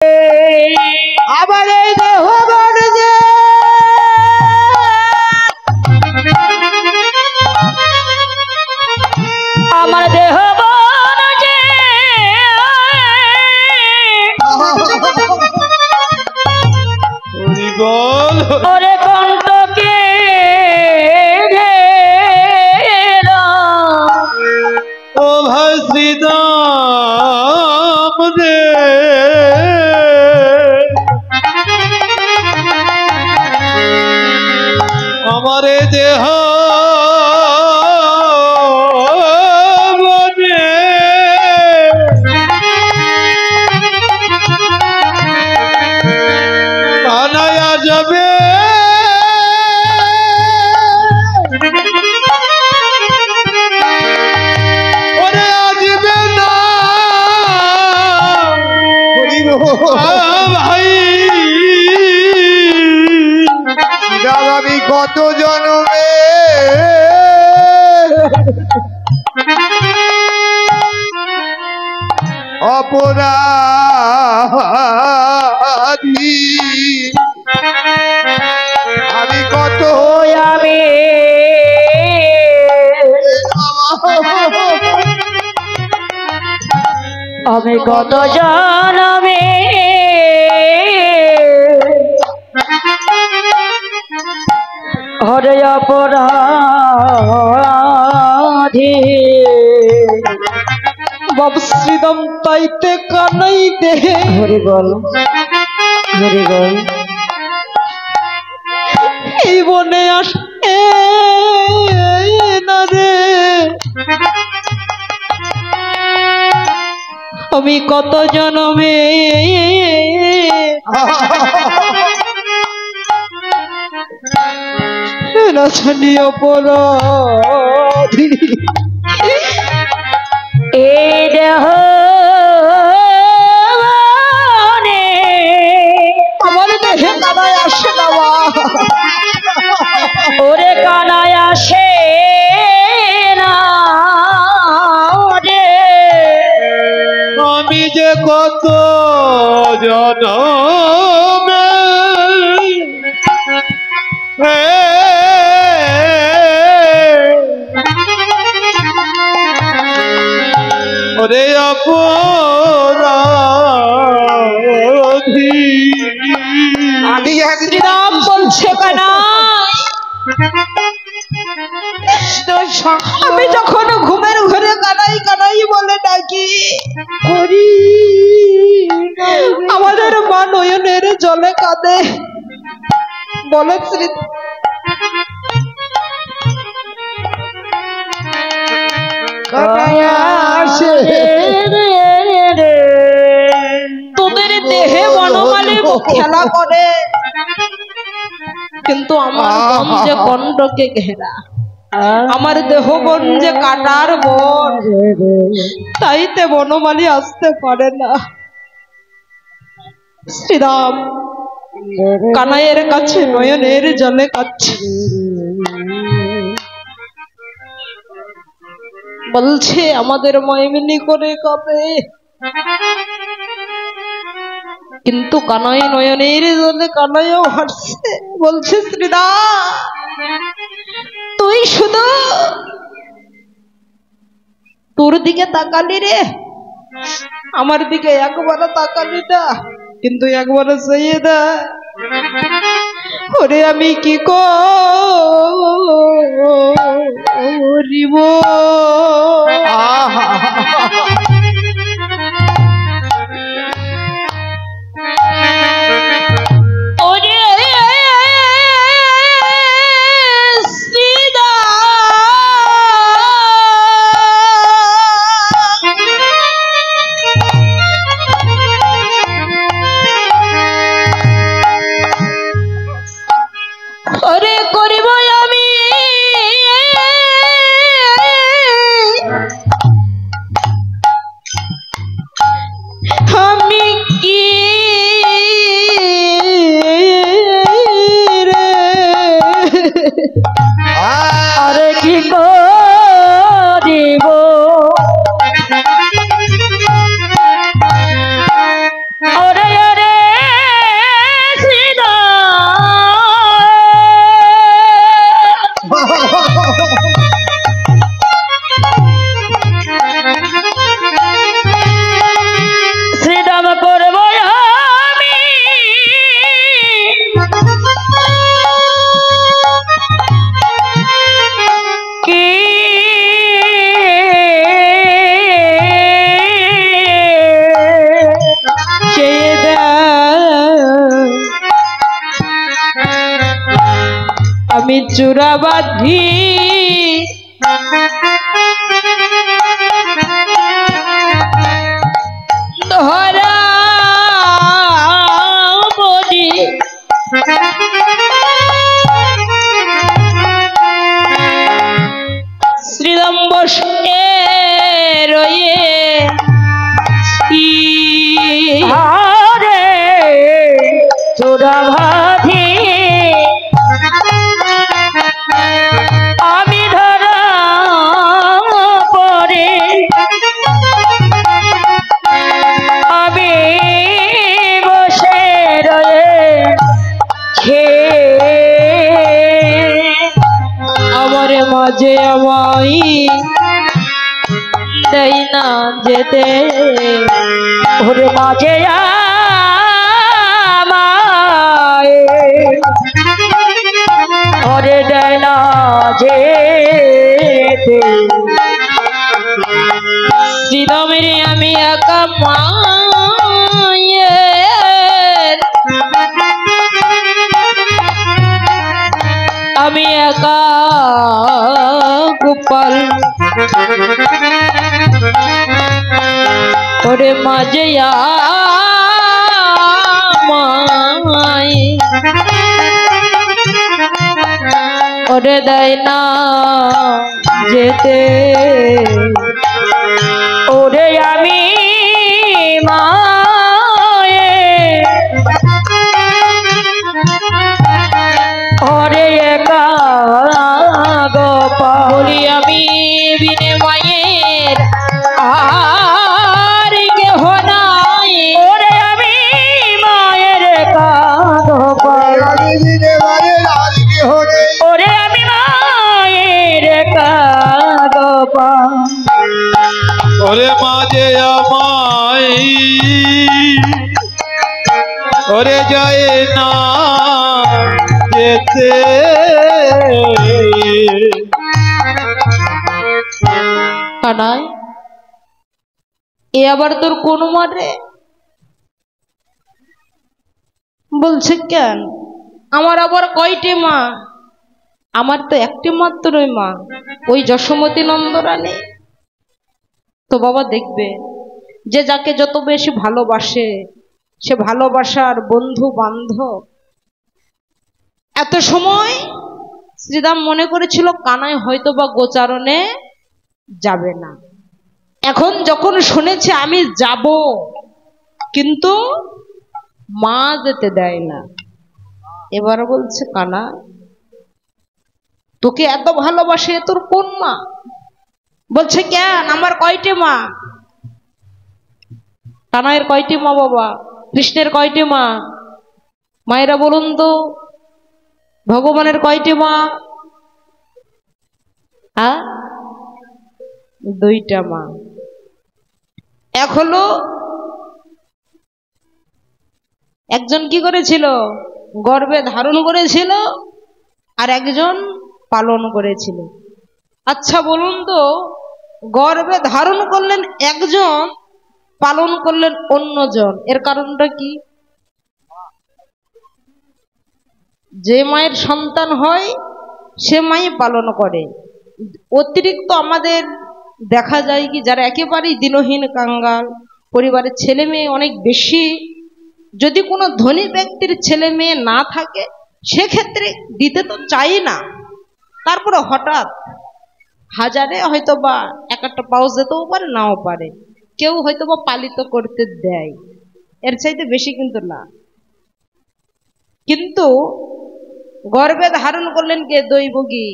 আমার এই দেহ যে আমার দেহ যে ওরে কণ্ঠকে ও ভাই শ্রীদাম রে আমারে দেহ বানায়া যাবে ওরে আসবে না ভাই আমি কত জন্মে অপরাধী আমি কত আমি কত জন্মে হরে অপরাধী বাবু শ্রীদম তাইতে কানাই দে হরি বল হরি বল এই বনে আসে না রে আমি কত জন্মে রাজনী অপরাধী এই দেহ আমার দেহে কানায় আসে না ওরে কানায় আসে না রে আমি যে কত জনমে ওরে অপরাধী শ্রীরাম বলছে কানা আমি যখন ঘুমের ঘরে কানাই কানাই বলে ডাকি করি আমাদের মা নয়নের জলে কাঁদে বলে শ্রী তোদের দেহে বনমালী খেলা করে কিন্তু আমার মন যে কণ্ঠকে ঘেরা আমার দেহ বন যে কাটার বন তাইতে বনমালী আসতে পারে না শ্রীরাম কানাইয়ের কাছে নয়নের জলে কাচ্ছে বলছে আমাদের ময়মিনী করে কবে কিন্তু কানাই নয়নের জলে কানাইও হাসছে বলছে শ্রীরাম তুই শুধু তোর দিকে তাকালি রে আমার দিকে একবার তাকালি না কিন্তু একবার চাইয়ে দা ওরে আমি কি করিব আমি চূড়া বাঁধি ধরা বলি শ্রীরাম বসে রয়ে হারে চোরা ভাধি আমি ধরা পরে আমি বসে রয়েছে আমার মাঝে আমায় দেই না যেতে ওরে মাঝে আমায় ওরে দেয় না যেতে শ্রীরামের আমি একা মায়ের আমি একা গোপাল ওরে মাঝে আমায় ওরে দেয় না যেতে ওরে আমি মায়ে ওরে একা গোপাল বলি আমি বিনে মায়ের আর কেহ নাই ওরে আমি মায়ের একা গোপাল ওরে আমি মায়ের একা গোপাল ওরে মাঝে আমায় ওরে যায় না যেতে কানাই এ আবার তোর কোন মারে বলছে কেন আমার আবার কয়টি মা আমার তো একটি মাত্রই মা ওই যশোমতী নন্দরানী তো বাবা দেখবে যে যাকে যত বেশি ভালোবাসে সে ভালোবাসার বন্ধু বান্ধব এত সময় শ্রীরাম মনে করেছিল কানাই হয়তো বা গোচারণে যাবে না এখন যখন শুনেছে আমি যাব কিন্তু মা যেতে দেয় না এবার বলছে কানা তোকে এত ভালোবাসে তোর কোন মা বলছে কেন আমার কয়টি মা কানাইয়ের কয়টি মা বাবা কৃষ্ণের কয়টি মা মায়েরা বলুন তো ভগবানের কয়টি মা দুইটা মা এক হলো একজন কি করেছিল গর্ভে ধারণ করেছিল আর একজন পালন করেছিল আচ্ছা বলুন তো গর্ভে ধারণ করলেন একজন পালন করলেন অন্যজন এর কারণটা কি যে মায়ের সন্তান হয় সে মাই পালন করে অতিরিক্ত আমাদের দেখা যায় কি যারা একেবারেই দিনহীন কাঙ্গাল পরিবারের ছেলে মেয়ে অনেক বেশি যদি কোনো ধনী ব্যক্তির ছেলে মেয়ে না থাকে সেক্ষেত্রে দিতে তো চাই না তারপরে হঠাৎ হাজারে হয়তো বা একটা পাউস যেতেও পারে নাও পারে কেউ হয়তো বা পালিত করতে দেয় এর চাইতে বেশি কিন্তু না কিন্তু গর্ভে ধারণ করলেন কে দৈবগী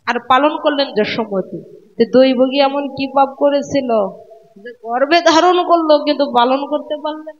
আর পালন করলেন যশোমতী দৈবগী এমন কি পাপ করেছিল যে গর্ভে ধারণ করলো কিন্তু পালন করতে পারলেন